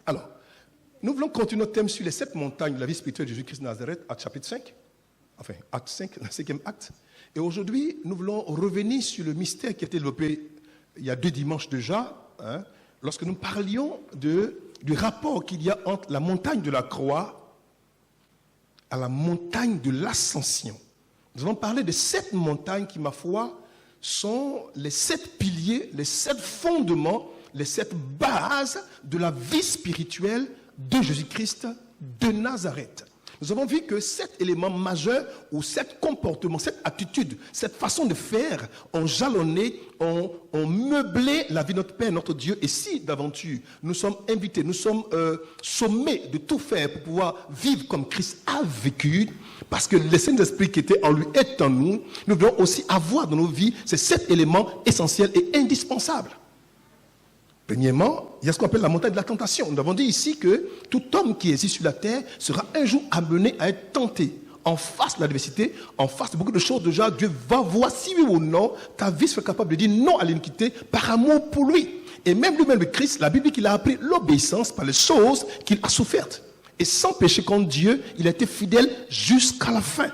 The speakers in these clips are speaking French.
Alors, nous voulons continuer notre thème sur les 7 montagnes de la vie spirituelle de Jésus-Christ de Nazareth, acte chapitre 5. Enfin, acte 5, le 5e acte. Et aujourd'hui, nous voulons revenir sur le mystère qui a été développé il y a 2 dimanches déjà, lorsque nous parlions du rapport qu'il y a entre la montagne de la croix à la montagne de l'ascension. Nous allons parler de 7 montagnes qui, ma foi, sont les 7 piliers, les 7 fondements, les 7 bases de la vie spirituelle de Jésus-Christ de Nazareth. Nous avons vu que 7 éléments majeurs ou 7 comportements, 7 attitudes, cette façon de faire ont jalonné, ont meublé la vie de notre Père, notre Dieu. Et si d'aventure nous sommes invités, nous sommes sommés de tout faire pour pouvoir vivre comme Christ a vécu, parce que le Saint-Esprit qui était en lui est en nous, nous devons aussi avoir dans nos vies ces 7 éléments essentiels et indispensables. Premièrement, il y a ce qu'on appelle la montagne de la tentation. Nous avons dit ici que tout homme qui existe sur la terre sera un jour amené à être tenté. En face de l'adversité, en face de beaucoup de choses, déjà, Dieu va voir si oui ou non ta vie sera capable de dire non à l'iniquité par amour pour lui. Et même lui-même, le Christ, la Bible dit qu'il a appris l'obéissance par les choses qu'il a souffertes. Et sans péché contre Dieu, il a été fidèle jusqu'à la fin.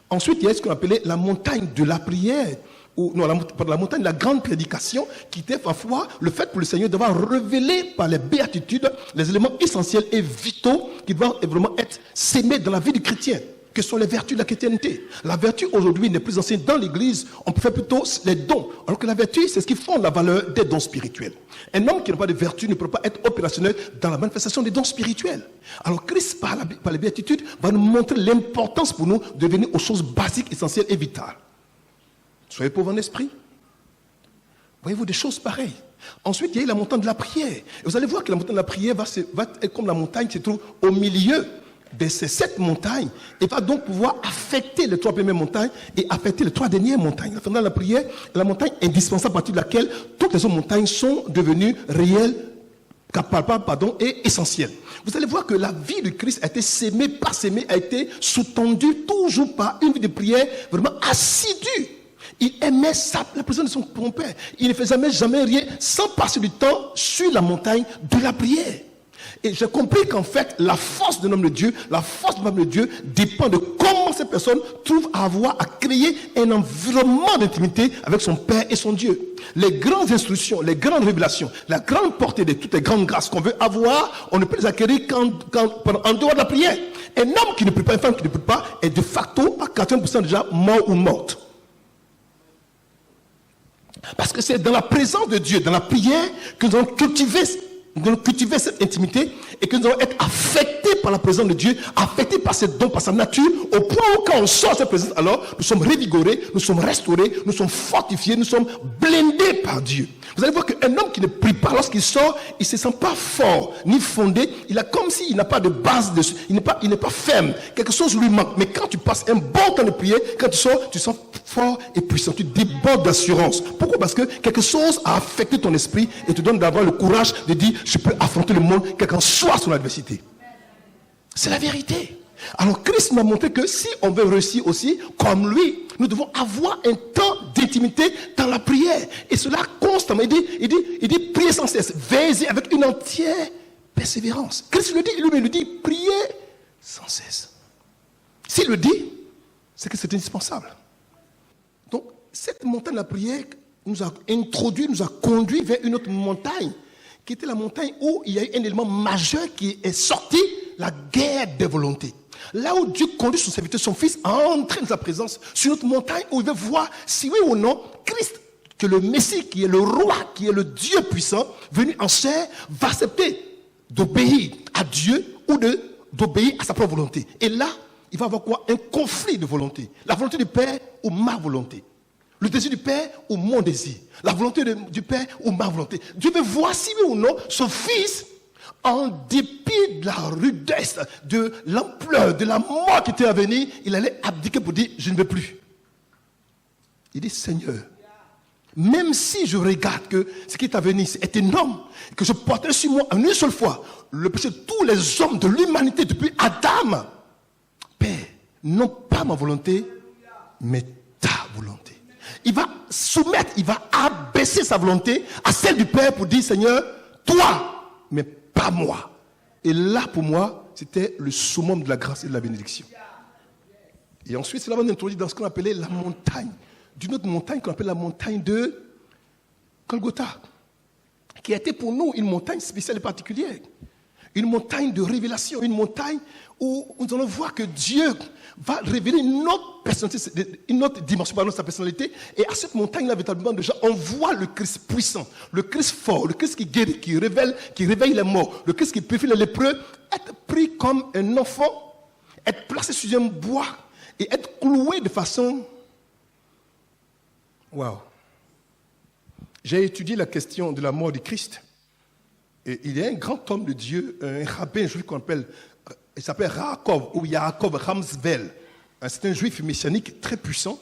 Ensuite, il y a ce qu'on appelait la montagne de la prière. La montagne de la grande prédication, qui était parfois le fait pour le Seigneur d'avoir révélé par les béatitudes les éléments essentiels et vitaux qui doivent vraiment être sémés dans la vie du chrétien, que sont les vertus de la chrétienté. La vertu aujourd'hui n'est plus enseignée dans l'église, on peut faire plutôt les dons, alors que la vertu, c'est ce qui fonde la valeur des dons spirituels. Un homme qui n'a pas de vertu ne peut pas être opérationnel dans la manifestation des dons spirituels. Alors Christ, par les béatitudes, va nous montrer l'importance pour nous de venir aux choses basiques, essentielles et vitales. Soyez pauvres en esprit. Voyez-vous des choses pareilles. Ensuite, il y a eu la montagne de la prière. Et vous allez voir que la montagne de la prière va être comme la montagne qui se trouve au milieu de ces 7 montagnes et va donc pouvoir affecter les 3 premières montagnes et affecter les 3 dernières montagnes. La montagne de la prière est la montagne indispensable à partir de laquelle toutes les autres montagnes sont devenues réelles, palpables, et essentielles. Vous allez voir que la vie de Christ a été sémée, pas sémée, a été sous-tendue toujours par une vie de prière vraiment assidue. Il aimait la présence de son Père. Il ne faisait jamais rien sans passer du temps sur la montagne de la prière. Et j'ai compris qu'en fait, la force d'un homme de Dieu, la force d'un homme de Dieu dépend de comment cette personne trouve à créer un environnement d'intimité avec son Père et son Dieu. Les grandes instructions, les grandes révélations, la grande portée de toutes les grandes grâces qu'on veut avoir, on ne peut les acquérir en dehors de la prière. Un homme qui ne prie pas, une femme qui ne prie pas, est de facto à 80% déjà mort ou morte. Parce que c'est dans la présence de Dieu, dans la prière, que nous allons cultiver cette intimité et que nous allons être affectés par la présence de Dieu, affectés par ses dons, par sa nature, au point où quand on sort de cette présence, alors nous sommes revigorés, nous sommes restaurés, nous sommes fortifiés, nous sommes blindés par Dieu. Vous allez voir qu'un homme qui ne prie pas, lorsqu'il sort, il ne se sent pas fort, ni fondé. Il a comme s'il n'a pas de base dessus. Il n'est pas ferme. Quelque chose lui manque. Mais quand tu passes un bon temps de prière, quand tu sors, tu sens fort et puissant. Tu débordes d'assurance. Pourquoi? Parce que quelque chose a affecté ton esprit et te donne d'avoir le courage de dire, je peux affronter le monde, quel qu'en soit son adversité. C'est la vérité. Alors Christ m'a montré que si on veut réussir aussi, comme lui, nous devons avoir un temps d'intimité dans la prière. Et cela constamment. Il dit, priez sans cesse, veillez avec une entière persévérance. Christ le dit, lui-même le dit, priez sans cesse. S'il le dit, c'est que c'est indispensable. Donc, cette montagne de la prière nous a introduit, nous a conduit vers une autre montagne, qui était la montagne où il y a eu un élément majeur qui est sorti, la guerre des volontés. Là où Dieu conduit son serviteur, son fils, à entrer dans sa présence sur notre montagne où il veut voir si oui ou non, Christ, que le Messie, qui est le roi, qui est le Dieu puissant, venu en chair, va accepter d'obéir à Dieu ou d'obéir à sa propre volonté. Et là, il va avoir quoi? Un conflit de volonté. La volonté du Père ou ma volonté. Le désir du Père ou mon désir. La volonté du Père ou ma volonté. Dieu veut voir si oui ou non, son fils, en dépit de la rudesse, de l'ampleur, de la mort qui était à venir, il allait abdiquer pour dire, je ne veux plus. Il dit, Seigneur, même si je regarde que ce qui est à venir est énorme, que je porterai sur moi en une seule fois le péché de tous les hommes de l'humanité depuis Adam, Père, non pas ma volonté, mais ta volonté. Il va soumettre, il va abaisser sa volonté à celle du Père pour dire, Seigneur, toi, mais pas moi. Et là, pour moi, c'était le summum de la grâce et de la bénédiction. Et ensuite, cela m'a introduit dans ce qu'on appelait la montagne. D'une autre montagne qu'on appelle la montagne de Golgotha, qui a été pour nous une montagne spéciale et particulière. Une montagne de révélation, une montagne où nous allons voir que Dieu va révéler une autre personnalité, une autre dimension de sa personnalité. Et à cette montagne-là, véritablement, déjà, on voit le Christ puissant, le Christ fort, le Christ qui guérit, qui réveille les morts, le Christ qui purifie les lépreux, être pris comme un enfant, être placé sur un bois et être cloué de façon... Waouh! J'ai étudié la question de la mort du Christ. Et il y a un grand homme de Dieu, un rabbin juif qu'on appelle, il s'appelle Yaakov ou Yaakov Ramsvel. C'est un juif messianique très puissant,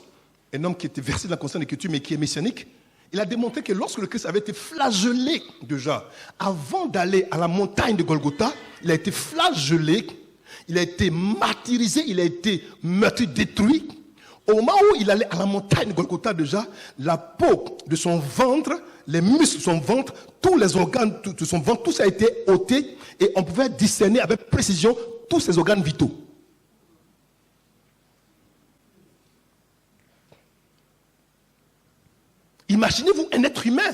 un homme qui était versé dans la conscience d'écriture mais qui est messianique. Il a démontré que lorsque le Christ avait été flagellé déjà, avant d'aller à la montagne de Golgotha, il a été flagellé, il a été martyrisé, il a été meurtri, détruit. Au moment où il allait à la montagne de Golgotha déjà, la peau de son ventre, les muscles de son ventre, tous les organes de son ventre, tout ça a été ôté et on pouvait discerner avec précision tous ses organes vitaux. Imaginez-vous un être humain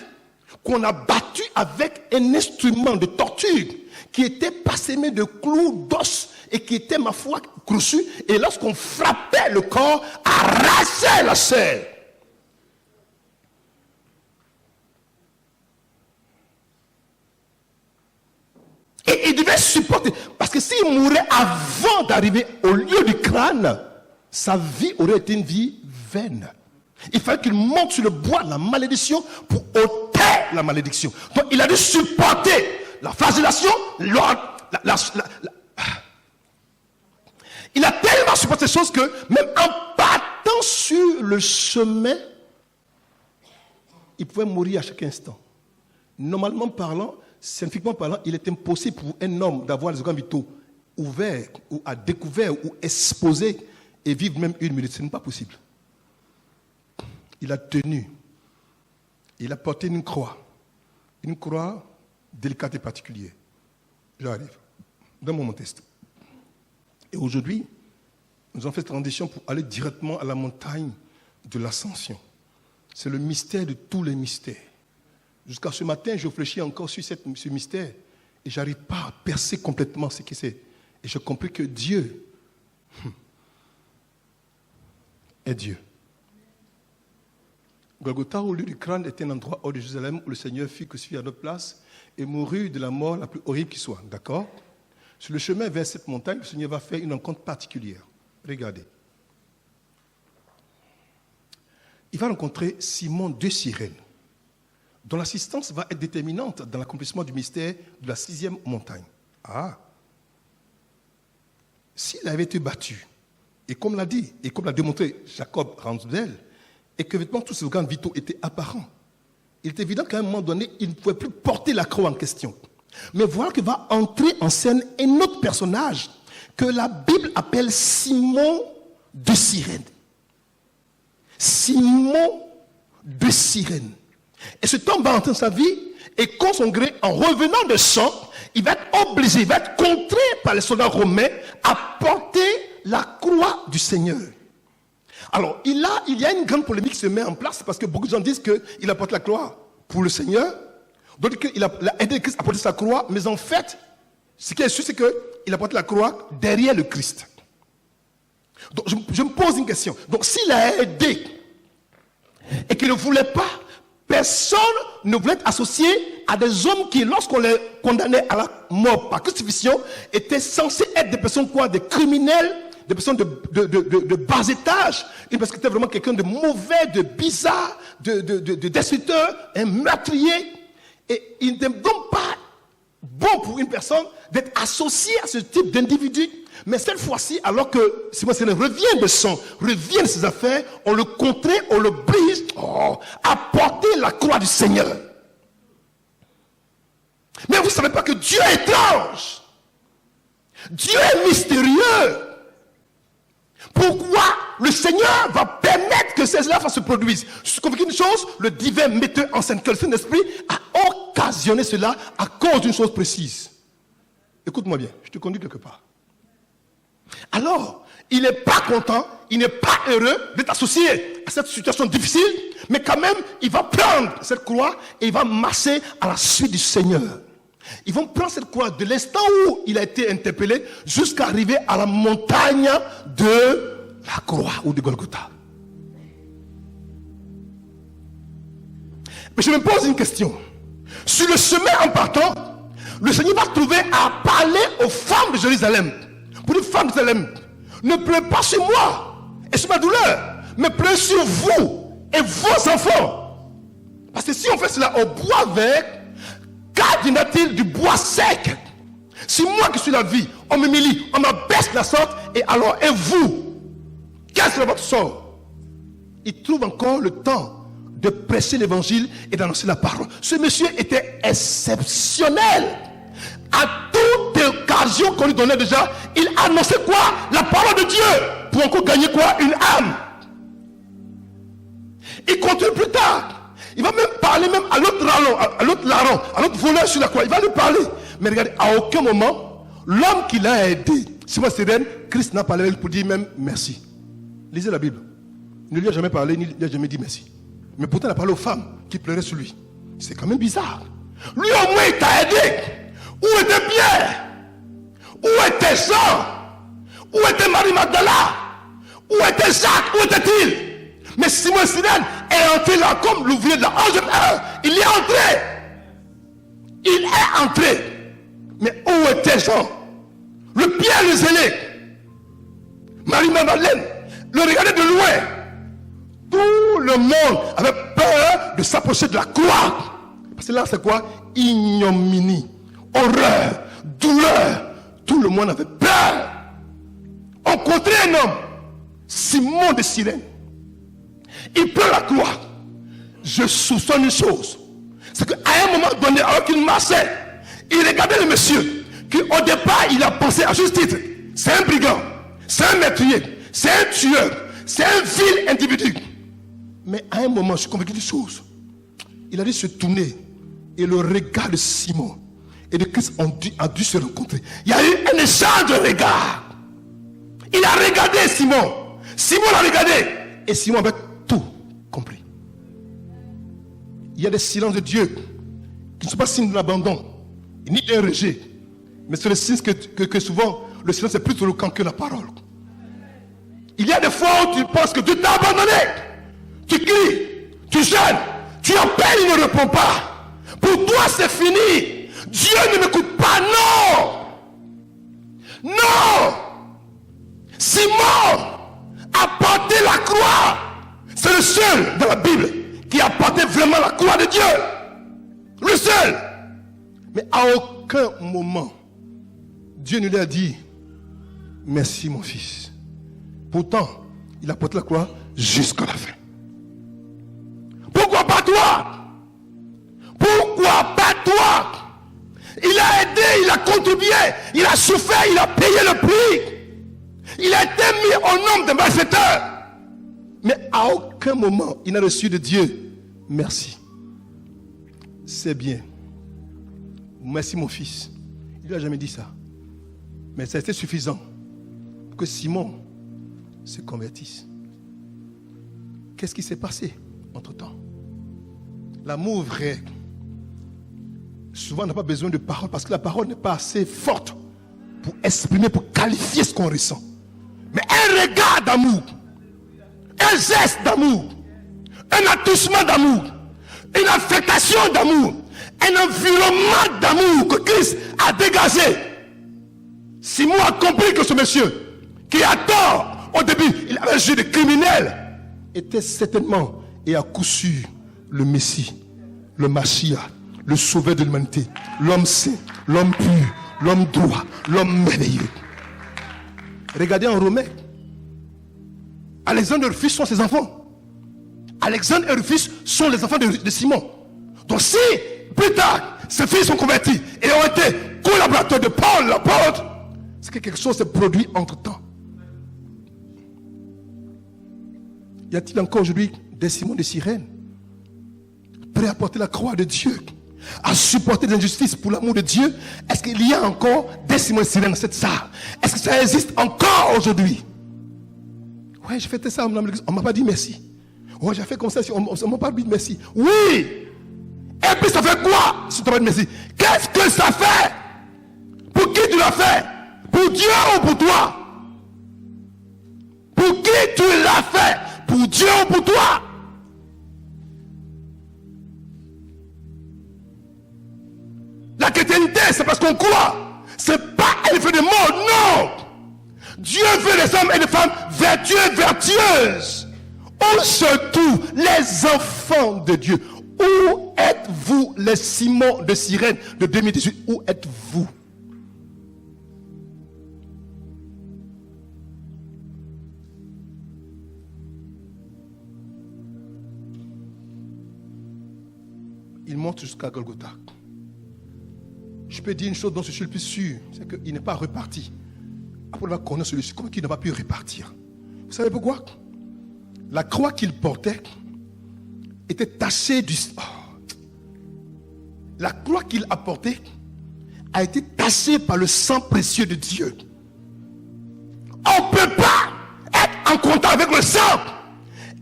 qu'on a battu avec un instrument de torture qui était parsemé de clous, d'os et qui était, ma foi, crochu. Et lorsqu'on frappait le corps, arrachait la chair. Et il devait supporter. Parce que s'il mourait avant d'arriver au lieu du crâne, sa vie aurait été une vie vaine. Il fallait qu'il monte sur le bois de la malédiction pour ôter la malédiction. Donc il a dû supporter la flagellation, il a tellement supporté ces choses que même en partant sur le chemin, il pouvait mourir à chaque instant. Normalement parlant, scientifiquement parlant, il est impossible pour un homme d'avoir les organes vitaux ouverts ou à découvert ou exposés et vivre même une minute. Ce n'est pas possible. Il a tenu. Il a porté une croix délicate et particulière. J'arrive. Donne-moi mon test. Et aujourd'hui, nous avons fait cette transition pour aller directement à la montagne de l'ascension. C'est le mystère de tous les mystères. Jusqu'à ce matin, je réfléchis encore sur ce mystère et je n'arrive pas à percer complètement ce que c'est. Et j'ai compris que Dieu est Dieu. Golgotha, au lieu du crâne, était un endroit hors de Jérusalem où le Seigneur fut crucifié à notre place et mourut de la mort la plus horrible qui soit. D'accord? Sur le chemin vers cette montagne, le Seigneur va faire une rencontre particulière. Regardez. Il va rencontrer Simon de Cyrène, dont l'assistance va être déterminante dans l'accomplissement du mystère de la 6e montagne. Ah! S'il avait été battu, et comme l'a dit, et comme l'a démontré Jacob Ramsdell, et que vêtements tous ses organes vitaux étaient apparents, il est évident qu'à un moment donné, il ne pouvait plus porter la croix en question. Mais voilà que va entrer en scène un autre personnage que la Bible appelle Simon de Cyrène. Simon de Cyrène. Et cet homme va entrer dans sa vie et contre son gré, en revenant de champ, il va être obligé, il va être contraint par les soldats romains à porter la croix du Seigneur. Alors, il y a une grande polémique qui se met en place parce que beaucoup de gens disent qu'il apporte la croix pour le Seigneur, d'autres qu'il a aidé Christ à porter sa croix, mais en fait, ce qui est sûr, c'est qu'il a porté la croix derrière le Christ. Donc, je me pose une question. Donc, s'il a aidé et qu'il ne voulait pas, personne ne voulait être associé à des hommes qui, lorsqu'on les condamnait à la mort par crucifixion, étaient censés être des personnes quoi? Des criminels, des personnes de bas étage, parce que c'était vraiment quelqu'un de mauvais, de bizarre, de destructeur, un meurtrier. Et il n'est donc pas bon pour une personne d'être associé à ce type d'individu. Mais cette fois-ci, alors que Simon revient de sang, revient de ses affaires, on le contraint, on le brise, à porter la croix du Seigneur. Mais vous ne savez pas que Dieu est étrange. Dieu est mystérieux. Pourquoi le Seigneur va permettre que ces affaires se produisent? Je suis convaincu d'une chose, le divin metteur en scène que le Saint-Esprit a occasionné cela à cause d'une chose précise. Écoute-moi bien, je te conduis quelque part. Alors, il n'est pas content, il n'est pas heureux d'être associé à cette situation difficile, mais quand même, il va prendre cette croix et il va marcher à la suite du Seigneur. Ils vont prendre cette croix de l'instant où il a été interpellé jusqu'à arriver à la montagne de la croix ou de Golgotha. Mais je me pose une question. Sur le chemin en partant, le Seigneur va trouver à parler aux femmes de Jérusalem. Pour les femmes de Jérusalem, ne pleurez pas sur moi et sur ma douleur, mais pleurez sur vous et vos enfants. Parce que si on fait cela au bois vert, qu'adviendra-t-il du bois sec? Si moi qui suis la vie, on me m'humilie, on m'abaisse la sorte, et alors, et vous, quel sera votre sort? Il trouve encore le temps de prêcher l'évangile et d'annoncer la parole. Ce monsieur était exceptionnel. À toute occasion qu'on lui donnait déjà, il annonçait quoi? La parole de Dieu. Pour encore gagner quoi? Une âme. Il continue plus tard. Il va même parler même à l'autre larron, à l'autre voleur sur la croix. Il va lui parler. Mais regardez, à aucun moment, l'homme qui l'a aidé, Simon Cyrène, Christ n'a pas parlé pour dire même merci. Lisez la Bible. Il ne lui a jamais parlé, ni lui a jamais dit merci. Mais pourtant, il a parlé aux femmes qui pleuraient sur lui. C'est quand même bizarre. Lui au moins, il t'a aidé. Où était Pierre? Où était Jean? Où était Marie-Magdala? Où était Jacques? Où était-il? Mais Simon Cyrène est entré là comme l'ouvrier de la 11e heure. Il est entré. Il est entré. Mais où était Jean? Le Pierre le zélé. Marie-Madeleine le regardait de loin. Tout le monde avait peur de s'approcher de la croix. Parce que là, c'est quoi? Ignominie, horreur, douleur. Tout le monde avait peur. On contrait un homme, Simon de Cyrène. Il prend la croix. Je soupçonne une chose. C'est qu'à un moment donné, alors qu'il marchait, il regardait le monsieur, qui au départ, il a pensé à juste titre. C'est un brigand, c'est un meurtrier, c'est un tueur, c'est un vil individu. Mais à un moment, je suis convaincu d'une chose. Il a dû se tourner et le regard de Simon et de Christ a dû se rencontrer. Il y a eu un échange de regards. Il a regardé Simon. Simon l'a regardé. Et Simon avait tout compris. Il y a des silences de Dieu qui ne sont pas signes d'un abandon ni d'un rejet. Mais c'est le signe que souvent le silence est plus éloquent que la parole. Il y a des fois où tu penses que Dieu t'a abandonné. Tu cries, tu jeûnes, tu appelles, il ne répond pas. Pour toi, c'est fini. Dieu ne m'écoute pas, non. Non. Simon a porté la croix. C'est le seul dans la Bible qui a porté vraiment la croix de Dieu. Le seul. Mais à aucun moment, Dieu ne lui a dit, merci mon fils. Pourtant, il a porté la croix jusqu'à la fin. Pourquoi pas toi? Pourquoi pas toi? Il a aidé, il a contribué, il a souffert, il a payé le prix. Il a été mis au nom de malfaiteurs. Mais à aucun moment, il n'a reçu de Dieu merci. C'est bien. Merci mon fils. Il ne lui a jamais dit ça. Mais ça a été suffisant pour que Simon se convertisse. Qu'est-ce qui s'est passé entre-temps? L'amour vrai, souvent on n'a pas besoin de parole parce que la parole n'est pas assez forte pour exprimer, pour qualifier ce qu'on ressent. Mais un regard d'amour, un geste d'amour, un attouchement d'amour, une affectation d'amour, un environnement d'amour que Christ a dégagé. Simon a compris que ce monsieur, qui a tort au début, il avait un jeu de criminel, était certainement et à coup sûr le Messie, le Machia, le sauveur de l'humanité, l'homme saint, l'homme pur, l'homme droit, l'homme merveilleux. Regardez en Romains. Alexandre et Rufus sont ses enfants. Alexandre et Rufus sont les enfants de Simon. Donc si, plus tard, ces filles sont convertis et ont été collaborateurs de Paul, l'apôtre, c'est que quelque chose s'est produit entre-temps. Y a-t-il encore aujourd'hui des Simons de Cyrène prêts à porter la croix de Dieu, à supporter des injustices pour l'amour de Dieu? Est-ce qu'il y a encore des Simon et Cyrène dans cette salle? Est-ce que ça existe encore aujourd'hui? Ouais, j'ai fait ça, on ne m'a pas dit merci. Ouais, j'ai fait comme ça, on ne m'a pas dit merci. Oui! Et puis ça fait quoi si tu n'as pas dit merci? Qu'est-ce que ça fait? Pour qui tu l'as fait? Pour Dieu ou pour toi? Pour qui tu l'as fait? Pour Dieu ou pour toi? La chrétienté, c'est parce qu'on croit. C'est pas un effet de mort, non. Dieu veut des hommes et des femmes vertueux, vertueuses. Où surtout les enfants de Dieu. Où êtes-vous, les Simon de Cyrène de 2018? Où êtes-vous? Il monte jusqu'à Golgotha. Je peux dire une chose dont je suis le plus sûr, c'est qu'il n'est pas reparti. Après avoir connu celui-ci, comment il n'a pas pu repartir? Vous savez pourquoi? La croix qu'il portait était tachée du... Oh. La croix qu'il a portée a été tachée par le sang précieux de Dieu. On ne peut pas être en contact avec le sang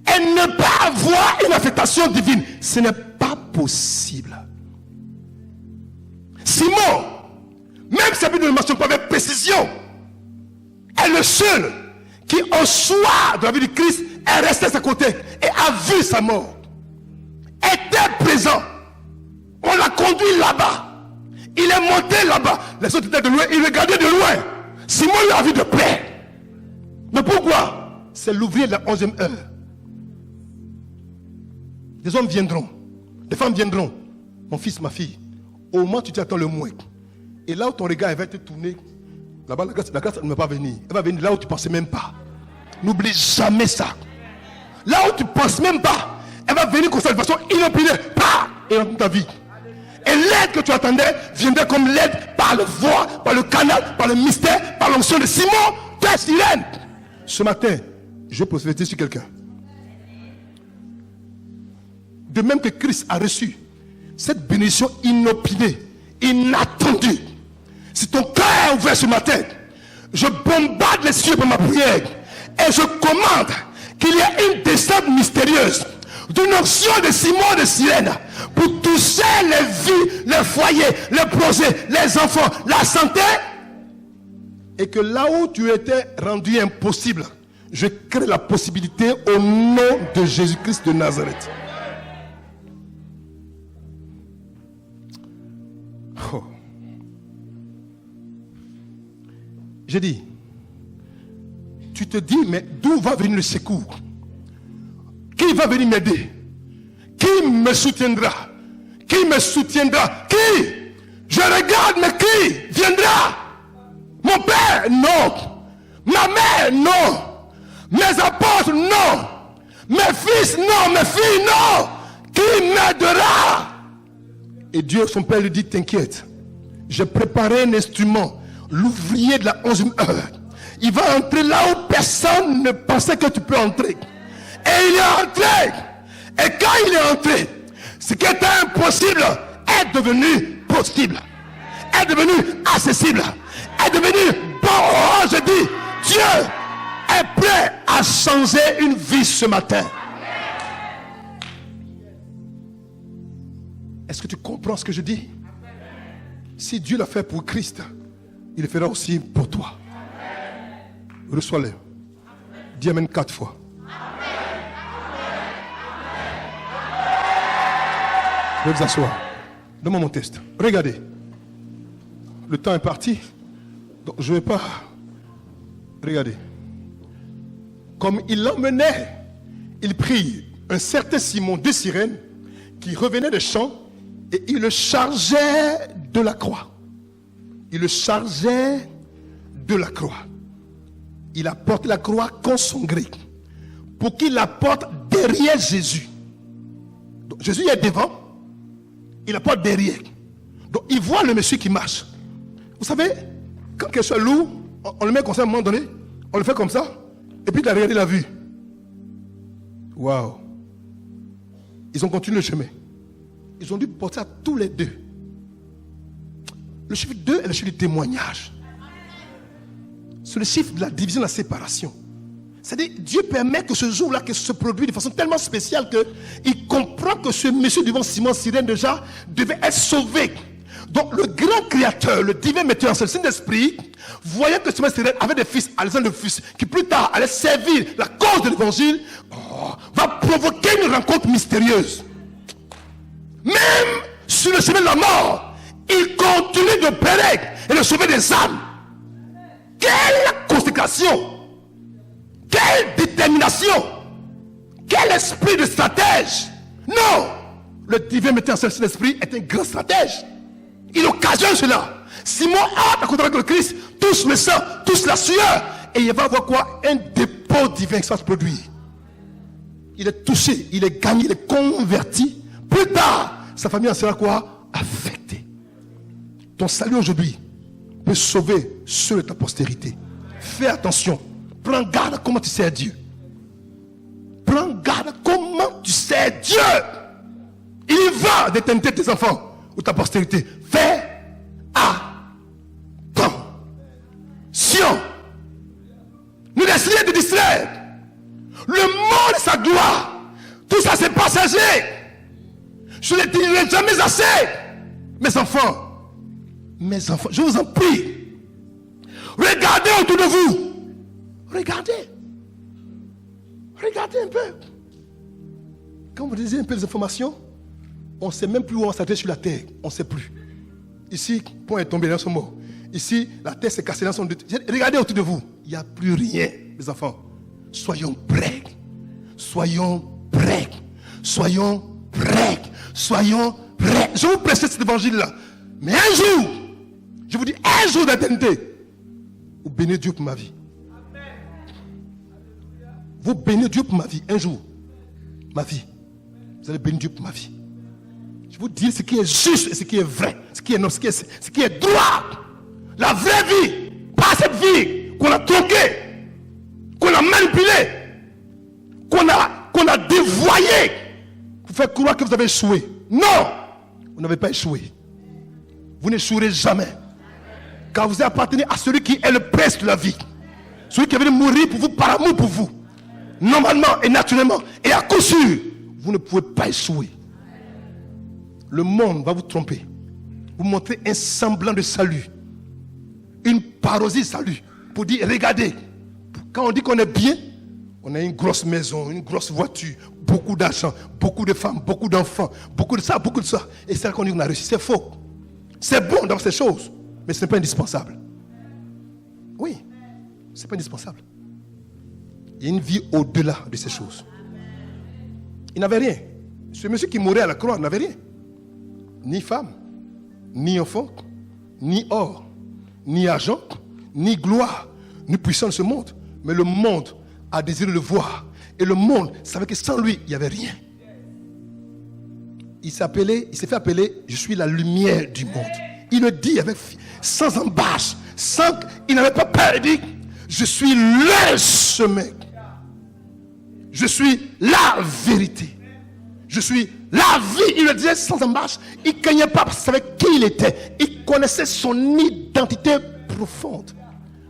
et ne pas avoir une affectation divine. Ce n'est pas possible. Simon, même si il ne mentionne pas avec précision, est le seul qui, au soir de la vie du Christ, est resté à sa côté et a vu sa mort. Était présent. On l'a conduit là-bas. Il est monté là-bas. Les autres étaient de loin. Il regardait de loin. Simon lui a vu de près. Mais pourquoi? C'est l'ouvrier de la 11e heure. Des hommes viendront. Des femmes viendront. Mon fils, ma fille. Au moment où tu t'attends le moins. Et là où ton regard va te tourner, là-bas, la grâce ne va pas venir. Elle va venir là où tu ne pensais même pas. N'oublie jamais ça. Là où tu ne penses même pas, elle va venir comme ça de façon inopinée. Et dans ta vie. Et l'aide que tu attendais viendrait comme l'aide par le voix, par le canal, par le mystère, par l'onction de Simon, de Cyrène. Ce matin, je vais prophétiser sur quelqu'un. De même que Christ a reçu cette bénédiction inopinée, inattendue. Si ton cœur est ouvert ce matin, je bombarde les cieux par ma prière et je commande qu'il y ait une descente mystérieuse d'une onction de Simon de Cyrène pour toucher les vies, les foyers, les projets, les enfants, la santé, et que là où tu étais rendu impossible, je crée la possibilité au nom de Jésus-Christ de Nazareth. Oh. J'ai dit, tu te dis, mais d'où va venir le secours? Qui va venir m'aider? Qui me soutiendra? Qui me soutiendra? Qui? Je regarde, mais qui viendra? Mon père, non. Ma mère, non. Mes apôtres, non. Mes fils, non. Mes filles, non. Qui m'aidera? Et Dieu, son père, lui dit, t'inquiète. J'ai préparé un instrument, l'ouvrier de la 11e heure. Il va entrer là où personne ne pensait que tu peux entrer. Et il est entré. Et quand il est entré, ce qui était impossible est devenu possible. Est devenu accessible. Est devenu bon. Oh, je dis, Dieu est prêt à changer une vie ce matin. Est-ce que tu comprends ce que je dis? Si Dieu l'a fait pour Christ, il le fera aussi pour toi. Reçois-le. Dis Amen 4 fois. Je vais vous asseoir. Donne-moi mon test. Regardez. Le temps est parti. Donc je ne vais pas. Regardez. Comme il l'emmenait, il prit un certain Simon de Cyrène qui revenait des champs et il le chargeait de la croix. Il le chargeait de la croix. Il a porté la croix contre son gré pour qu'il la porte derrière Jésus. Donc, Jésus est devant. Il la porte derrière. Donc il voit le monsieur qui marche. Vous savez, quand quelque chose est lourd, on le met comme ça à un moment donné, on le fait comme ça, et puis il a regardé la vue. Waouh. Ils ont continué le chemin. Ils ont dû porter à tous les deux. Le chiffre 2 est le chiffre du témoignage. C'est le chiffre de la division, de la séparation. C'est-à-dire, Dieu permet que ce jour-là, que se produise de façon tellement spéciale qu'il comprend que ce monsieur devant Simon Cyrène déjà devait être sauvé. Donc le grand créateur, le divin metteur en scène, le Saint-Esprit, voyant que Simon Cyrène avait des fils, Alexandre le fils, qui plus tard allait servir la cause de l'évangile, va provoquer une rencontre mystérieuse. Même sur le chemin de la mort, il continue de périr et de sauver des âmes. Quelle consécration! Quelle détermination! Quel esprit de stratège! Non! Le divin metteur en scène, le Saint-Esprit, est un grand stratège. Il occasionne cela. Simon a à côté avec le Christ, tous le sang, tous la sueur. Et il va avoir quoi? Un dépôt divin qui va se produire. Il est touché, il est gagné, il est converti. Plus tard, sa famille en sera quoi? Affectée. Ton salut aujourd'hui peut sauver ceux de ta postérité. Fais attention. Prends garde à comment tu sers Dieu. Prends garde à comment tu sers Dieu. Il y va d'éternité de tes enfants ou ta postérité. Fais attention. Ne laisse rien te distraire. Le monde et sa gloire, tout ça c'est passager. Je ne le dirai jamais assez. Mes enfants, je vous en prie, regardez autour de vous. Regardez un peu. Quand vous lisez un peu les informations, on ne sait même plus où on s'adresse sur la terre. On ne sait plus. Ici, le pont est tombé dans son mot. Ici, la terre s'est cassée dans son dos. Regardez autour de vous. Il n'y a plus rien, mes enfants. Soyons prêts. Soyons prêts. Soyons prêts. Soyons prêts. Je vous prêche cet évangile-là. Mais un jour, je vous dis, un jour d'éternité, vous bénissez Dieu pour ma vie. Vous bénissez Dieu pour ma vie. Un jour, ma vie, vous allez bénir Dieu pour ma vie. Je vous dis ce qui est juste et ce qui est vrai, ce qui est noble, ce qui est droit. La vraie vie, pas cette vie qu'on a tronquée, qu'on a manipulée, qu'on a dévoyée pour faire croire que vous avez échoué. Non, vous n'avez pas échoué. Vous n'échouerez jamais. Car vous appartenez à celui qui est le prince de la vie. Celui qui est venu mourir pour vous par amour pour vous. Normalement et naturellement. Et à coup sûr, vous ne pouvez pas échouer. Le monde va vous tromper. Vous montrer un semblant de salut. Une parodie de salut. Pour dire, regardez. Quand on dit qu'on est bien, on a une grosse maison, une grosse voiture, beaucoup d'argent, beaucoup de femmes, beaucoup d'enfants, beaucoup de ça, beaucoup de ça. Et c'est là qu'on dit qu'on a réussi. C'est faux. C'est bon dans ces choses, mais ce n'est pas indispensable. Oui, ce n'est pas indispensable. Il y a une vie au-delà de ces choses. Il n'avait rien. Ce monsieur qui mourait à la croix n'avait rien. Ni femme, ni enfant, ni or, ni argent, ni gloire, ni puissance de ce monde. Mais le monde a désiré le voir. Et le monde savait que sans lui, il n'y avait rien. Il s'est fait appeler, je suis la lumière du monde. Il le dit sans embâche, il n'avait pas peur. Il dit, je suis le chemin. Je suis la vérité. Je suis la vie. Il le disait sans embâche. Il ne craignait pas parce qu'il savait qui il était. Il connaissait son identité profonde.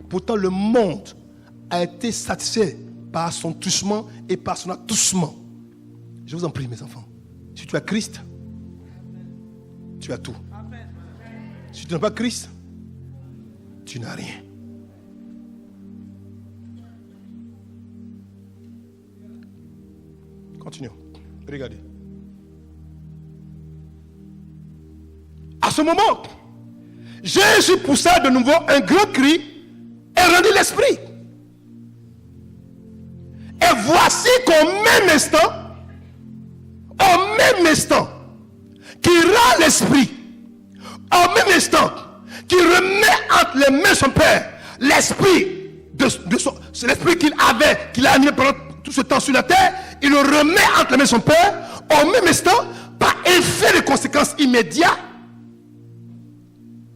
Pourtant, le monde a été satisfait par son touchement et par son attouchement. Je vous en prie, mes enfants. Si tu as Christ, tu as tout. Si tu n'as pas Christ, tu n'as rien. Continuons. Regardez. À ce moment, Jésus poussa de nouveau un grand cri et rendit l'esprit. Et voici qu'au même instant, qu'il rend l'esprit, au même instant, qu'il remet entre les mains de son Père, l'esprit c'est l'esprit qu'il a animé pendant tout ce temps sur la terre, il le remet entre les mains de son Père, au même instant, par effet de conséquences immédiates,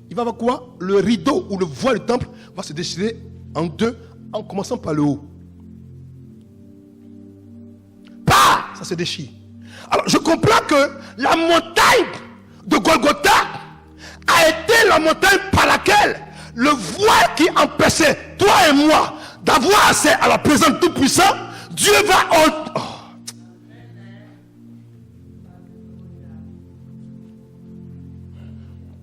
il va avoir quoi? Le rideau ou le voile du temple va se déchirer en deux, en commençant par le haut. Ça se déchire. Alors, je comprends que la montagne de Golgotha a été la montagne par laquelle le voile qui empêchait toi et moi d'avoir accès à la présence tout-puissant, Dieu va...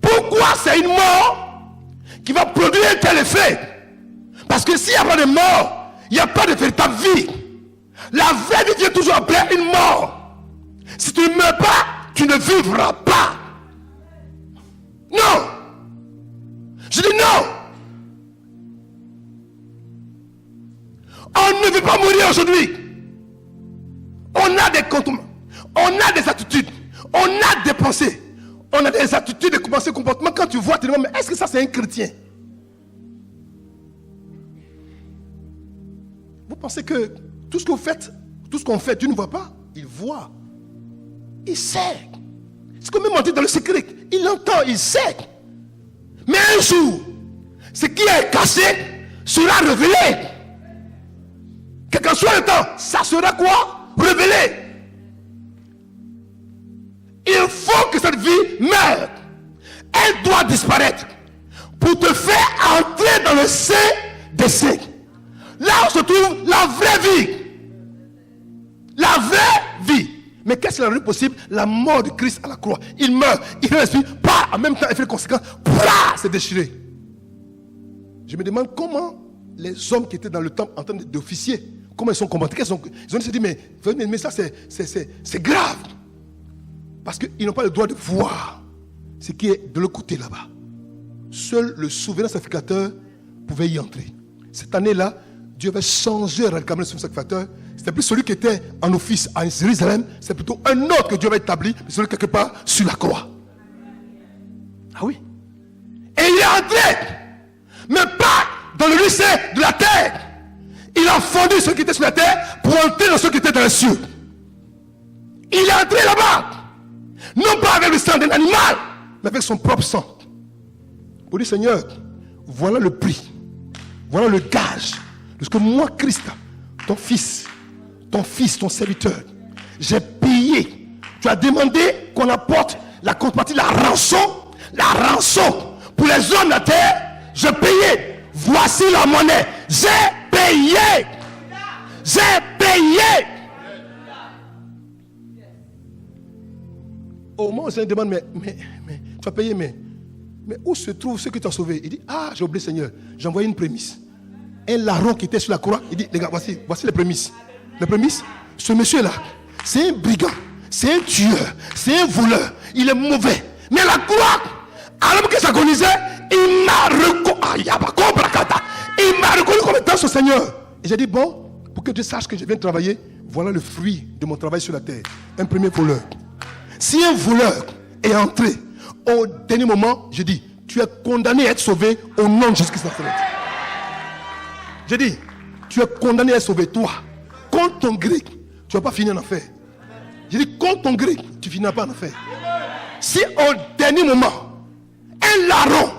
Pourquoi c'est une mort qui va produire un tel effet? Parce que s'il n'y a pas de mort, il n'y a pas de véritable vie. La vraie vie vient toujours après une mort. Si tu ne meurs pas, tu ne vivras pas. Non. Je dis non. On ne veut pas mourir aujourd'hui. On a des comportements, on a des attitudes, on a des pensées, on a des attitudes, des pensées, comportements. Quand tu vois, tu te demandes, mais est-ce que ça c'est un chrétien? Vous pensez que tout ce que vous faites, tout ce qu'on fait, Dieu ne voit pas? Il voit. Il sait. C'est comme même on dit dans le secret. Il entend, il sait. Mais un jour, ce qui est caché sera révélé. Quel que soit le temps, ça sera quoi? Révélé. Il faut que cette vie meure. Elle doit disparaître pour te faire entrer dans le sein des saints. Là où se trouve la vraie vie. La vraie vie. Mais qu'est-ce qui a rendu possible? La mort de Christ à la croix. Il meurt, il fait l'esprit, pas en même temps, il fait les conséquences, c'est déchiré. Je me demande comment les hommes qui étaient dans le temple en tant d'officiers, comment ils sont combattus. Ils ont dit, mais ça c'est grave. Parce qu'ils n'ont pas le droit de voir ce qui est de l'autre côté là-bas. Seul le souverain sacrificateur pouvait y entrer. Cette année-là, Dieu va changer radicalement le souverain sacrificateur. C'était plus celui qui était en office à Jérusalem, c'est plutôt un autre que Dieu va établir, celui quelque part sur la croix. Ah oui. Et il est entré, mais pas dans le lycée de la terre. Il a fondu ceux qui étaient sur la terre pour entrer dans ceux qui étaient dans les cieux. Il est entré là-bas, non pas avec le sang d'un animal, mais avec son propre sang. Pour dire, Seigneur, voilà le prix, voilà le gage de ce que moi, Christ, ton fils, ton serviteur, j'ai payé. Tu as demandé qu'on apporte la contrepartie, la rançon pour les hommes de la terre. J'ai payé. Voici la monnaie. J'ai payé. Au moment où je demande, mais tu as payé, mais où se trouve ce que tu as sauvé? Il dit, j'ai oublié, Seigneur, j'ai envoyé une prémisse. Un larron qui était sur la croix, il dit, les gars, voici les prémices. Les prémices, ce monsieur-là, c'est un brigand, c'est un tueur, c'est un voleur, il est mauvais. Mais la croix, alors que s'agonisait, il m'a reconnu comme étant son Seigneur. Et j'ai dit, bon, pour que tu saches que je viens de travailler, voilà le fruit de mon travail sur la terre. Un premier voleur. Si un voleur est entré au dernier moment, je dis, tu es condamné à être sauvé au nom de Jésus-Christ de Nazareth. J'ai dit, tu es condamné à être sauvé, toi. Contre ton gré, tu ne vas pas finir en enfer. J'ai dit, contre ton gré, tu ne finiras pas en enfer. Si au dernier moment, un larron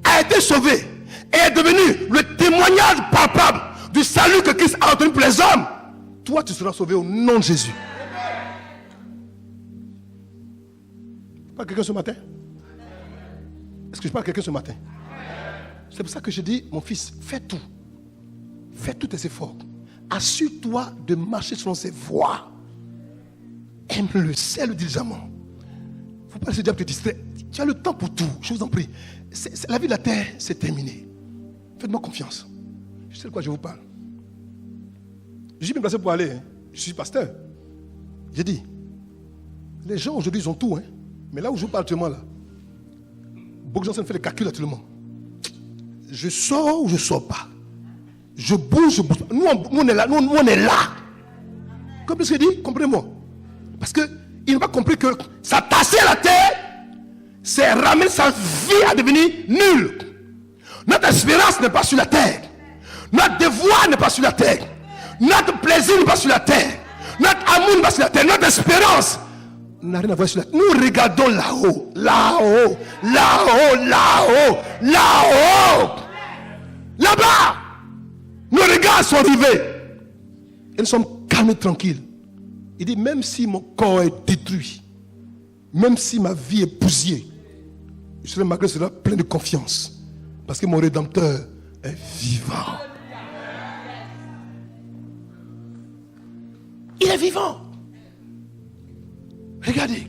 a été sauvé et est devenu le témoignage palpable du salut que Christ a obtenu pour les hommes, toi tu seras sauvé au nom de Jésus. Je parle à quelqu'un ce matin? Est-ce que je parle à quelqu'un ce matin? C'est pour ça que je dis, mon fils, fais tout. Fais tous tes efforts. Assure-toi de marcher selon ses voies. Aime-le, sais-le diligemment. Il ne faut pas laisser le diable te distraire. Tu as le temps pour tout, je vous en prie. La vie de la terre, c'est terminé. Faites-moi confiance. Je sais de quoi je vous parle. Je suis bien placé pour aller. Je suis pasteur. J'ai dit, les gens aujourd'hui ils ont tout. Mais là où je vous parle actuellement, là, beaucoup de gens font les calculs actuellement. Je sors ou je ne sors pas. Je bouge, je bouge. Nous on est là, nous on est là. Comme ce que dit, comprenez-moi. Parce qu'ils n'ont pas compris que s'attacher à la terre, c'est ramener sa vie à devenir nulle. Notre espérance n'est pas sur la terre. Notre devoir n'est pas sur la terre. Notre plaisir n'est pas sur la terre. Notre amour n'est pas sur la terre. Notre espérance n'a rien à voir sur la terre. Nous regardons là-haut, là-haut, là-haut, là-haut, là-haut. Là-bas. Nos regards sont arrivés. Et nous sommes calmes et tranquilles. Il dit, même si mon corps est détruit, même si ma vie est bousillée, je serai malgré cela plein de confiance. Parce que mon Rédempteur est vivant. Il est vivant. Regardez.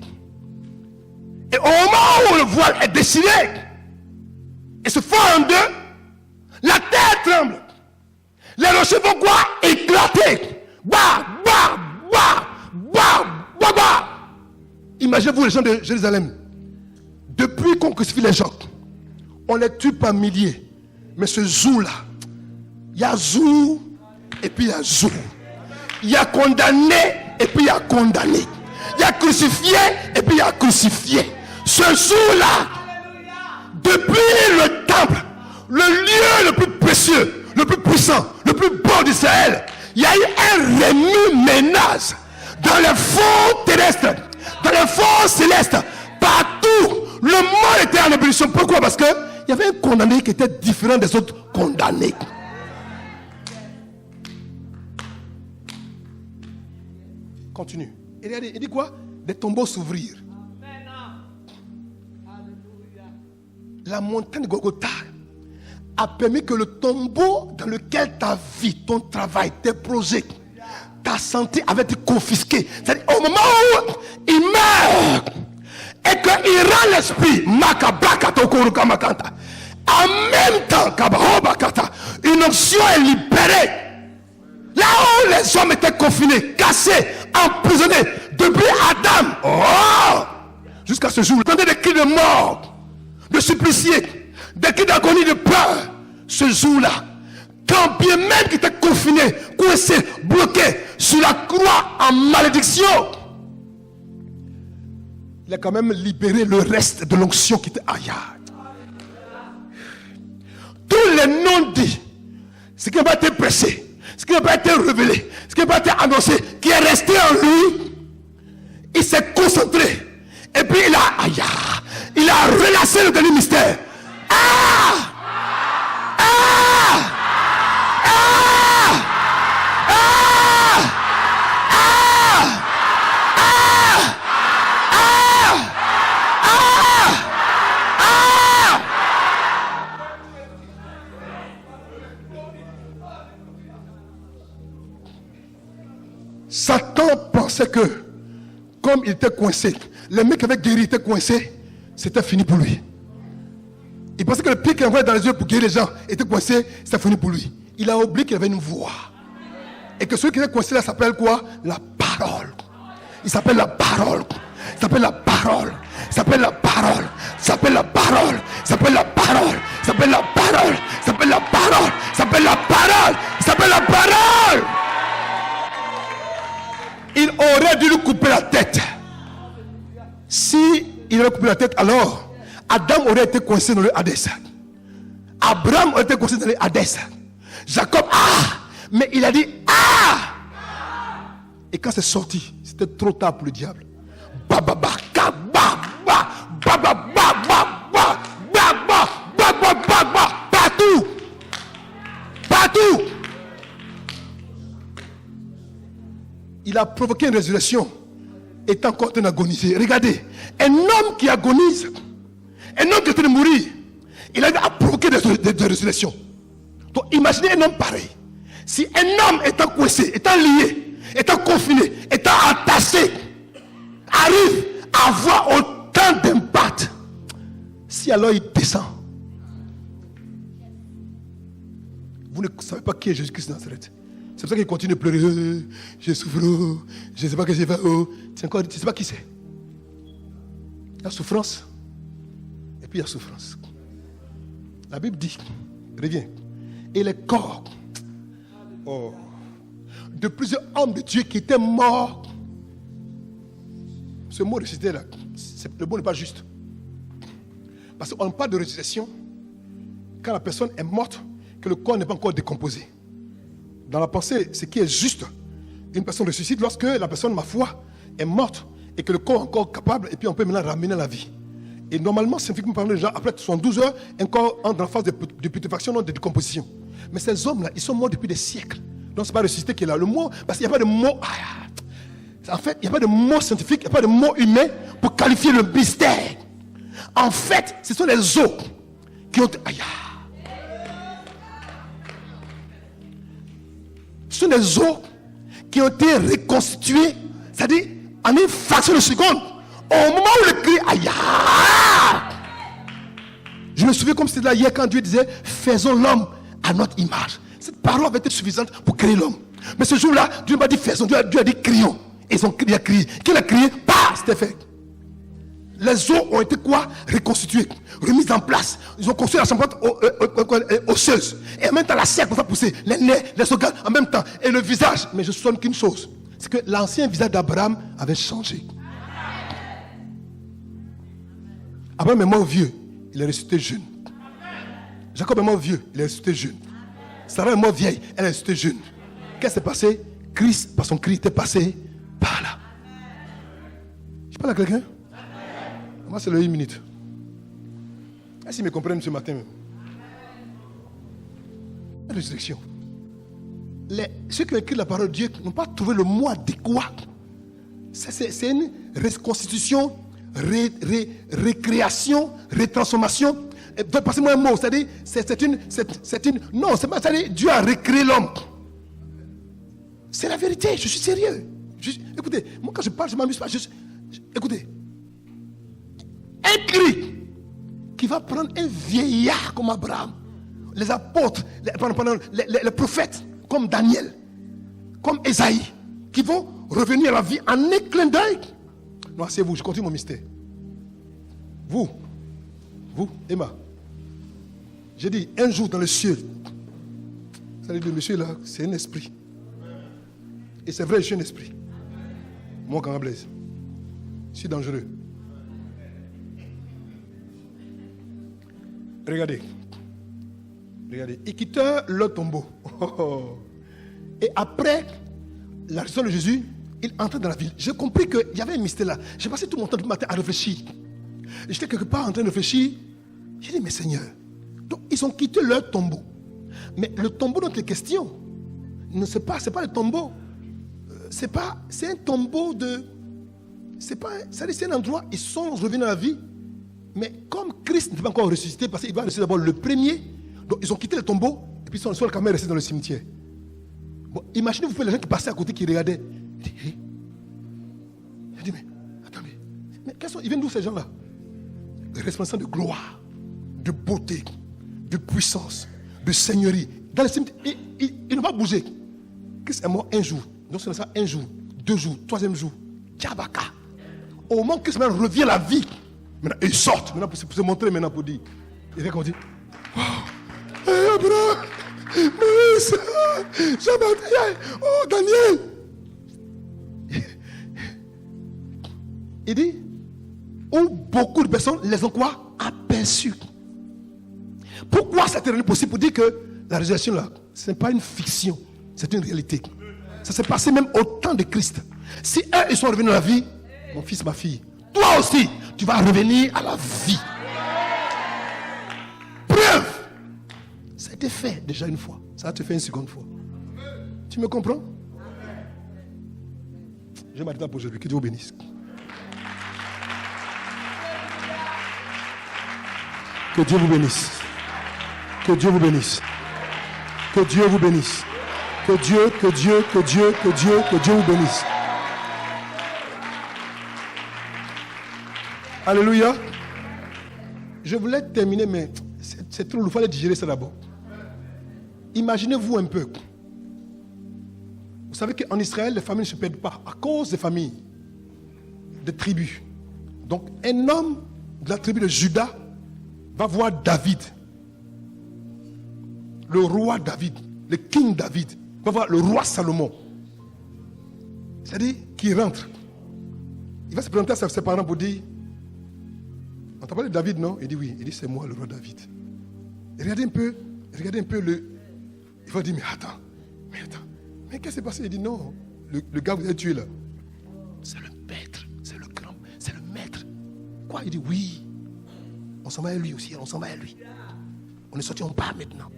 Et au moment où le voile est déchiré et se fend en deux, la terre tremble. Les rochers vont quoi? Éclater. Bah, bah, bah, bah, bah, bah. Imaginez-vous les gens de Jérusalem. Depuis qu'on crucifie les gens, on les tue par milliers. Mais ce jour-là, il y a jour et puis il y a jour. Il y a condamné et puis il y a condamné. Il y a crucifié et puis il y a crucifié. Ce jour-là, depuis le temple, le lieu le plus précieux, le plus puissant, le plus beau d'Israël, il y a eu un remue-ménage dans les fonds terrestres, dans les fonds célestes, partout. Le monde était en ébullition. Pourquoi? Parce qu'il y avait un condamné qui était différent des autres condamnés. Continue. Il dit quoi? Des tombeaux s'ouvrirent. La montagne de Golgotha a permis que le tombeau dans lequel ta vie, ton travail, tes projets, ta santé avait été confisquée. C'est-à-dire au moment où il meurt et qu'il rend l'esprit, en même temps, une option est libérée. Là où les hommes étaient confinés, cassés, emprisonnés, depuis Adam, jusqu'à ce jour, vous entendez des cris de mort, de suppliciés, des cris d'agonie, de peur. Ce jour-là, quand bien même qu'il était confiné, coincé, bloqué sur la croix en malédiction, il a quand même libéré le reste de l'onction qui était ailleurs. Tous les non-dits, ce qui n'a pas été prêché, ce qui n'a pas été révélé, ce qui n'a pas été annoncé, qui est resté en lui, il s'est concentré. Et puis il a relâché le dernier mystère. Satan pensait que, comme il était coincé, les mecs qui avaient guéri étaient coincés, c'était fini pour lui. Il pensait que le pied qu'il envoyait dans les yeux pour guérir les gens était coincé, c'était fini pour lui. Il a oublié qu'il avait une voix. Et que celui qui était coincé là s'appelle quoi? La parole. Il s'appelle la parole. Il s'appelle la parole. Il s'appelle la parole. Il s'appelle la parole. Il s'appelle la parole. Il s'appelle la parole. Il s'appelle la parole. Il s'appelle la parole. Il s'appelle la parole. Il aurait dû lui couper la tête. Si il avait coupé la tête, alors Adam aurait été coincé dans le Hadès. Abraham aurait été coincé dans le Hadès. Jacob, mais il a dit et quand c'est sorti, c'était trop tard pour le diable. Partout. Partout. Il a provoqué une résurrection étant encore en train d'agoniser. Regardez, un homme qui agonise, un homme qui est en train de mourir, il a provoqué des résurrections. Donc imaginez un homme pareil. Si un homme étant coincé, étant lié, étant confiné, étant attaché, arrive à avoir autant d'impact, si alors il descend, vous ne savez pas qui est Jésus-Christ de Nazareth. C'est pour ça qu'il continue de pleurer. Je souffre. Je ne sais pas ce que j'ai fait. Tu ne sais pas qui c'est. Il y a souffrance. Et puis il y a souffrance. La Bible dit, reviens. Et les corps de plusieurs hommes de Dieu qui étaient morts. Ce mot ressuscité là, le mot n'est pas juste. Parce qu'on parle de résurrection quand la personne est morte, que le corps n'est pas encore décomposé. Dans la pensée, ce qui est juste, une personne ressuscite lorsque la personne, ma foi, est morte et que le corps est encore capable et puis on peut maintenant ramener la vie. Et normalement, scientifiquement parlant, déjà, après 72 heures, un corps entre en phase de putréfaction, non de décomposition. Mais ces hommes-là, ils sont morts depuis des siècles. Donc, ce n'est pas ressuscité qui est là. Le mot, parce qu'il n'y a pas de mot. En fait, il n'y a pas de mot scientifique, il n'y a pas de mot humain pour qualifier le mystère. En fait, ce sont les eaux qui ont... Aïe. Ce sont les eaux qui ont été reconstituées, c'est-à-dire en une fraction de seconde. Au moment où le cri, aïe. Je me souviens comme c'était là hier quand Dieu disait, faisons l'homme à notre image. Cette parole avait été suffisante pour créer l'homme. Mais ce jour-là, Dieu m'a dit faisons. Dieu a dit crions. Et il a crié. Qui a crié? Bah, c'était fait. Les eaux ont été quoi? Reconstituées, remises en place. Ils ont construit la chambre osseuse. Et en même temps, la chair commence à pousser. Les nez, les organes, en même temps. Et le visage. Mais je sonne qu'une chose. C'est que l'ancien visage d'Abraham avait changé. Abraham est mort vieux. Il est ressuscité jeune. Jacob est mort vieux. Il est ressuscité jeune. Sarah est mort vieille. Elle est ressuscitée jeune. Qu'est-ce qui s'est passé? Christ, par son cri, était passé par là. Je parle à quelqu'un? Moi, c'est le 1 minute. Est-ce qu'ils me comprennent ce matin même? La résurrection. Ceux qui ont écrit la parole de Dieu n'ont pas trouvé le mot adéquat. C'est une reconstitution, récréation, retransformation. Passez-moi un mot, c'est-à-dire, non, c'est pas, c'est-à-dire, Dieu a recréé l'homme. C'est la vérité, je suis sérieux. Écoutez, moi quand je parle, je ne m'amuse pas. Écoutez, un cri qui va prendre un vieillard comme Abraham, les apôtres, les prophètes comme Daniel, comme Esaïe, qui vont revenir à la vie en un clin d'œil. Non, c'est vous, je continue mon mystère. Vous, Emma, j'ai dit un jour dans le ciel, ça veut dire le monsieur là, c'est un esprit. Et c'est vrai, je suis un esprit. Moi, quand Blaise, je suis dangereux. Regardez. Ils quittèrent leur tombeau. Et après la résurrection de Jésus, ils entraient dans la ville. J'ai compris qu'il y avait un mystère là. J'ai passé tout mon temps du matin à réfléchir. Et j'étais quelque part en train de réfléchir. J'ai dit, mais Seigneur, donc ils ont quitté leur tombeau. Mais le tombeau dont il est question, c'est pas le tombeau. C'est un tombeau de... C'est un endroit, ils sont revenus à la vie. Mais comme Christ n'est pas encore ressuscité, parce qu'il va ressusciter d'abord le premier, donc ils ont quitté le tombeau, et puis ils sont quand même restés dans le cimetière. Bon, imaginez-vous les gens qui passaient à côté, qui regardaient. Je dis, mais attendez, mais ils viennent d'où ces gens-là? Les responsables de gloire, de beauté, de puissance, de seigneurie. Dans le cimetière, ils n'ont pas bougé. Christ est mort un jour. Donc c'est ça, un jour, 2 jours, 3e jour. Tchabaka. Au moment que Christ revient à la vie, maintenant ils sortent. Maintenant pour se montrer, maintenant pour dire. Et là, on dit, oh, Abraham, Moïse, Jean-Baptiste, oh Daniel. Il dit, où beaucoup de personnes les ont quoi? Aperçus. Pourquoi ça est possible? Pour dire que la résurrection là, ce n'est pas une fiction, c'est une réalité. Ça s'est passé même au temps de Christ. Si eux, ils sont revenus à la vie, mon fils, ma fille, toi aussi, tu vas revenir à la vie. Preuve. Ça a été fait déjà une fois. Ça va te faire une seconde fois. Tu me comprends? Je m'arrête là pour aujourd'hui. Que Dieu vous bénisse. Que Dieu vous bénisse. Que Dieu vous bénisse. Que Dieu vous bénisse. Que Dieu vous bénisse. Alléluia. Je voulais terminer, mais c'est trop lourd. Il fallait digérer ça d'abord. Imaginez-vous un peu. Vous savez qu'en Israël, les familles ne se perdent pas à cause des familles, des tribus. Donc, un homme de la tribu de Juda va voir David, le roi David, le king David, va voir le roi Salomon. C'est-à-dire qu'il rentre. Il va se présenter à ses parents pour dire, on t'a parlé de David, non? Il dit oui. Il dit, c'est moi le roi David. Et regardez un peu le... Il va dire, mais attends. Mais qu'est-ce qui s'est passé? Il dit, non, le gars vous avez tué là. C'est le maître, c'est le grand, c'est le maître. Quoi? Il dit, oui. On s'en va à lui aussi, on s'en va à lui. On est sorti, on part maintenant.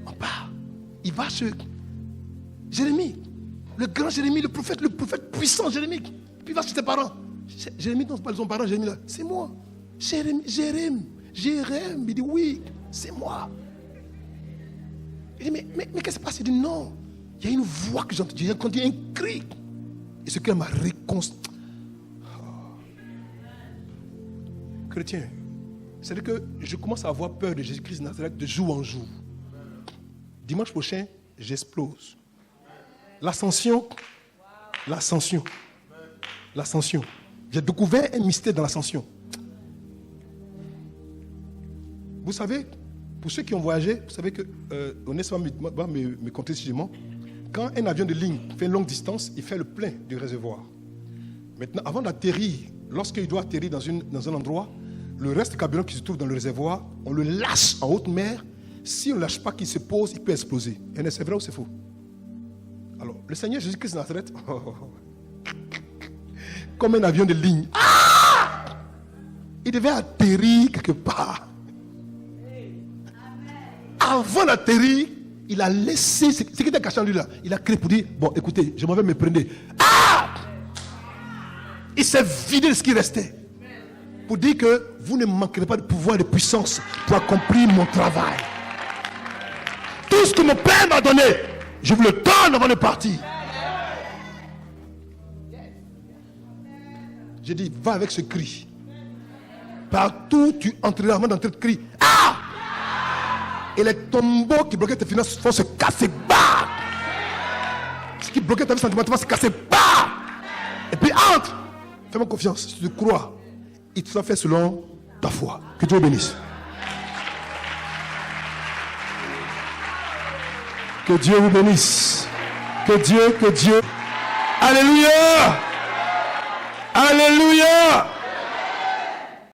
On part. Il va chez Jérémie. Le grand Jérémie, le prophète puissant Jérémie. Puis il va chez ses parents. Jérémie, non, c'est pas son parent, Jérémie là. C'est moi. Jérém. Il dit oui, c'est moi. Il dit mais qu'est-ce qui se passe? Il dit non. Il y a une voix que j'entends. J'ai entendu un cri. Et ce cri m'a réconcilié. Chrétien, c'est-à-dire que je commence à avoir peur de Jésus-Christ de Nazareth de jour en jour. Dimanche prochain, j'explose. L'ascension. J'ai découvert un mystère dans l'ascension. Vous savez, pour ceux qui ont voyagé, vous savez que, honnêtement, me compter si je mens, quand un avion de ligne fait une longue distance, il fait le plein du réservoir. Maintenant, avant d'atterrir, lorsqu'il doit atterrir dans un endroit, le reste du carburant qui se trouve dans le réservoir, on le lâche en haute mer. Si on ne lâche pas qu'il se pose, il peut exploser. Et c'est vrai ou c'est faux? Alors, le Seigneur Jésus-Christ de Nazareth, comme un avion de ligne, il devait atterrir quelque part. Avant d'atterrir, il a laissé ce qui était caché en lui là. Il a crié pour dire, bon écoutez, je m'en vais me prendre. Il s'est vidé de ce qui restait. Pour dire que vous ne manquerez pas de pouvoir et de puissance pour accomplir mon travail. Tout ce que mon Père m'a donné, je vous le donne avant de partir. J'ai dit, va avec ce cri. Partout où tu entreras avant d'entrer, cri. Et les tombeaux qui bloquaient tes finances vont se casser. Ce qui bloquait ta vie sentimentale va se casser. Et puis entre. Fais-moi confiance. Si tu crois, il te sera fait selon ta foi. Que Dieu bénisse. Que Dieu vous bénisse. Que Dieu. Alléluia. Alléluia.